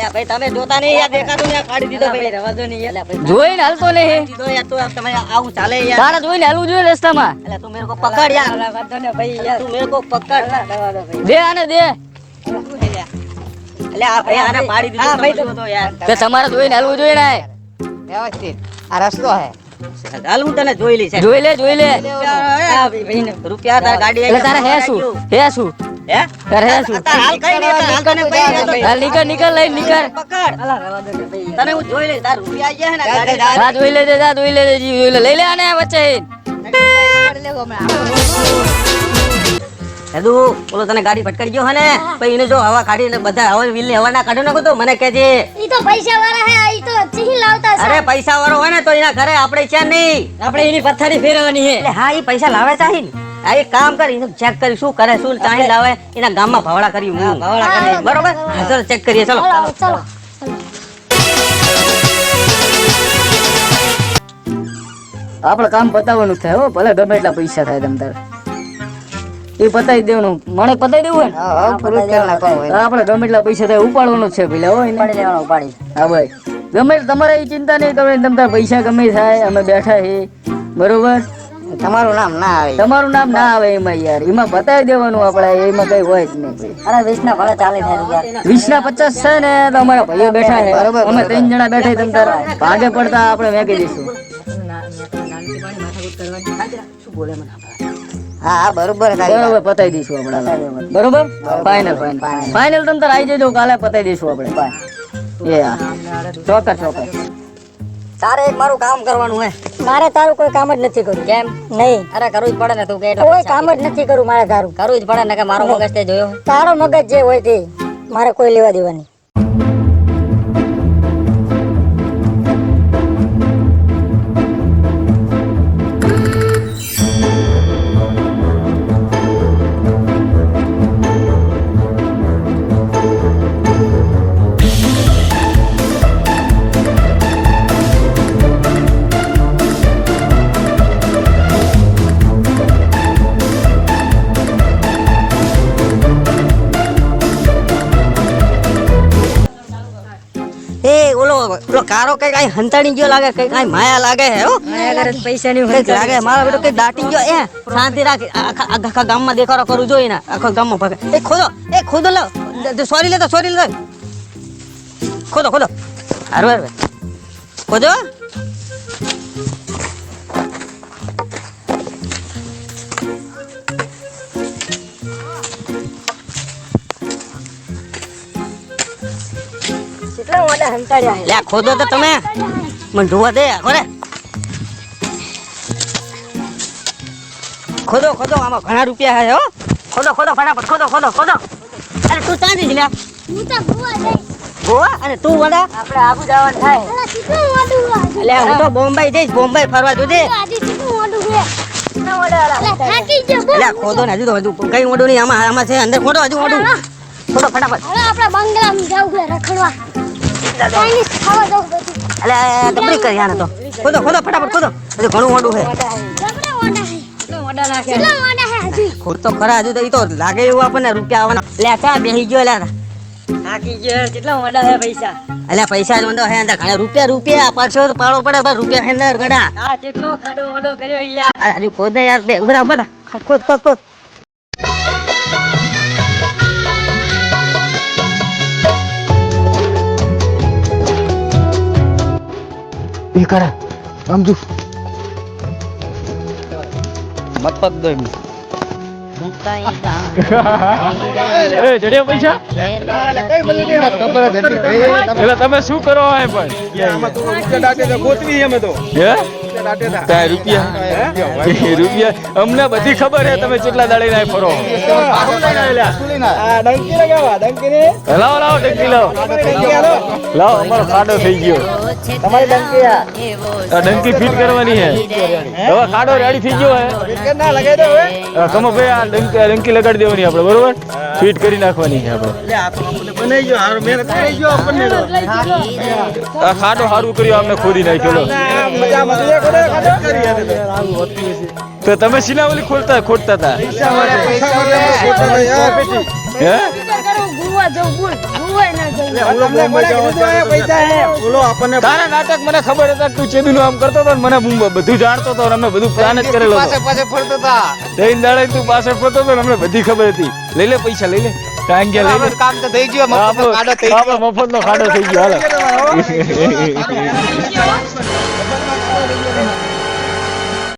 અલ્યા ભાઈ તમે જોતા નહીં યાર દેખાતું ને કાઢી દીધો ભાઈ રવા દો નહીં યાર જોઈને હાલતો નહીં દીધો યાર તો તમે આવું ચાલે યાર તારા જોઈને હાલવું જોઈએ રસ્તામાં અલ્યા તું મેરે કો પકડ યાર રવા દો ને ભાઈ યાર તું મેરે કો પકડ રવા દો ભાઈ દે આને દે અલ્યા આ ભાઈ આને પાડી દીધો ભાઈ તો યાર કે તમારે જોઈને હાલવું જોઈએ ને વ્યવસ્થિત આ રસ્તો હે હાલ હું તને જોઈ લઈશ જોઈ લે રૂપિયા તાર ગાડી એટલે તારે હે શું હે તારે હે શું હાલ કઈ નહીં હાલ કને ભાઈ હાલ નીકળ લઈ નીકળ પકડ અલા રવા દો ભાઈ તને હું જોઈ લઈશ તાર રૂપિયા આઈ ગયા હે ને ગાડી હા જોઈ લે જોઈ લે લઈ લે આને વચ્ચે હેદુ બોલો તને ગાડી ફટકારી ગયો હે ને પછી એને જો હવા કાઢીને બધા હવે વિલ ની હવા ના કાઢો નાખો તો મને કહેજે ઈ તો પૈસા વાળા હે ઈ તો ચીહી લાવતા છે અરે પૈસા વાળો હોય ને તો એના ઘરે આપણે છે નહીં આપણે એની પથારી ફેરવવાની છે એટલે હા એ પૈસા લાવે ચાહી ને આ એક કામ કરી ચેક કરી શું કરે શું ચાહી લાવે એના ગામમાં ભવડા કરી હું ભવડા કરી બરોબર હા ચલો ચેક કરીએ ચલો ચલો આપણે કામ પતાવવાનું થાય હો ભલે ગમે એટલા પૈસા થાય તમ તારે એ પતાવી દેવાનું મને પતાવી દેવું હોય ને આપણે ગમે એટલા પૈસા થાય ઉપાડવાનું છે પેલા હોય ને ઉપાડી હા ભાઈ ગમે તમારે એ ચિંતા નહીં કરો તમ તાર પૈસા ગમે થાય અમે બેઠા છે બરોબર તમારું નામ ના આવે તમારું નામ ના આવે એમાં યાર એમાં બતાવી દેવાનું આપણે એમાં કઈ હોય જ નહીં અરે 20 ના ભલે ચાલે યાર 20 ના 50 છે ને તો અમારા ભાઈઓ બેઠા છે બરોબર અમે 3 જણા બેઠા તમ તાર ભાગે પડતા આપણે મેકી દઈશું શું બોલે મને હા બરોબર બરોબર પતાવી દઈશું આપણે બરોબર ફાઇનલ તમ તાર આવી જજો કાલે પતાવી દઈશું આપણે એ હા ચોક્કસ તારે એક મારું કામ કરવાનું હે મારે તારું કોઈ કામ જ નથી કરવું કેમ નહીં અરે કરવું જ પડે ને તું કે એટલે કોઈ કામ જ નથી કરવું મારે તારું કરવું જ પડે ને કે મારો મગજ તે જોયો તારો મગજ જે હોય તે મારે કોઈ લેવા દેવાની ઓલો કારો કઈ કઈ હંતાડી ગયો લાગે કઈ કઈ માયા લાગે હે હો પૈસા ની કઈક લાગે મારો બેટો કઈ દાટી ગયો એ શાંતિ રાખ આખા ગામમાં દેખાડો કરવું જોઈએ ને આખા ગામમાં ભાગે એ ખોદો લો સોરી લેતો ખોદો હારું ખોદો કેટલા મોટા હંતાડ્યા લે ખોદો તો તમે મને જોવા દે ખોરે ખોદો આમાં ઘણા રૂપિયા હે હો ખોદો ફટાફટ ખોદો અરે તું ચાંદી જ લે હું તો ગોવા જઈ ગોવા અને તું વડા આપણે આબુ જવાનું થાય અલા કેટલું મોટું લે હું તો બોમ્બે જઈશ બોમ્બે ફરવા જોજે આજે કેટલું મોટું છે અલા થાકી ગયો બહુ લે ખોદો ને હજુ કઈ મોડું નહીં આમાં છે અંદર ખોદો હજુ મોડું ખોદો ફટાફટ હવે આપણે બંગલામાં જાવું છે રખડવા ચાઇનીઝ ખાવા જાવું બધું અલે ડબરી કરી આને તો ખોદો ફટાફટ ખોદો હજુ ઘણું મોડું છે જબરા મોટા હે કેટલા મોટા હે હજી ખોદ તો ખરા હજુ તો ઈ તો લાગે એવું આપણને રૂપિયા આવવાના લે ચા બેહી ગયો લે થાકી ગયો કેટલા મોટા છે પૈસા અલ્યા પૈસા જ મંદો હે અંદર ઘણા રૂપિયા પાછો પાડો પડે બસ રૂપિયા હે અંદર ગડા આ કેટલો ખાડો મોટો કર્યો યાર હજુ ખોદ ને યાર બે બધા ખોદ એ કરા સમજુ મત દો એમ એ જડ્યા પૈસા એટલે તમે શું કરો હે પણ ગોતવી અમે તો હે રૂપિયા અમને બધી ખબર હે તમે કેટલા દાડી ના ફરો લાવો ડંકી લાવો અમારો ખાડો થઈ ગયો તમારી ડંકી ડંકી ફિટ કરવાની હે હવે ખાડો રેડી થઈ ગયો હે ના લગાઈ દો હવે કમો ભાઈ આ ડંકી લગાડી દેવાની આપણે બરોબર ફિટ કરી નાખવાની છે આપણે બનાવી ગયો હારો મહેનત કરી ગયો આપણને આ ખાડો સારું કર્યો અમને ખોદી નાખ્યો તો તમે સિલાવલી ખોદતા હતા હે ગુવા જવું બોલ હોય ના જઈએ. ઓલો બોમ્બે જવા ત્યારે ઓલો આપણને તારા નાટક મને ખબર હતા કે તું ચેદુનું આમ કરતો હતો ને મને બધું જાણતો હતો અને અમે બધું પ્લાન જ કરેલો હતો. પાસે ફરતો હતા દઈને દાડે તું પાછળ ફરતો હતો ને અમને બધી ખબર હતી. લઈ લે પૈસા લઈ લે ટાંગ્યા લઈ લે. કામ તો થઈ ગયું મફતનો કાઢો થઈ ગયો આપણો મફતનો ખાડો થઈ ગયો હાલો.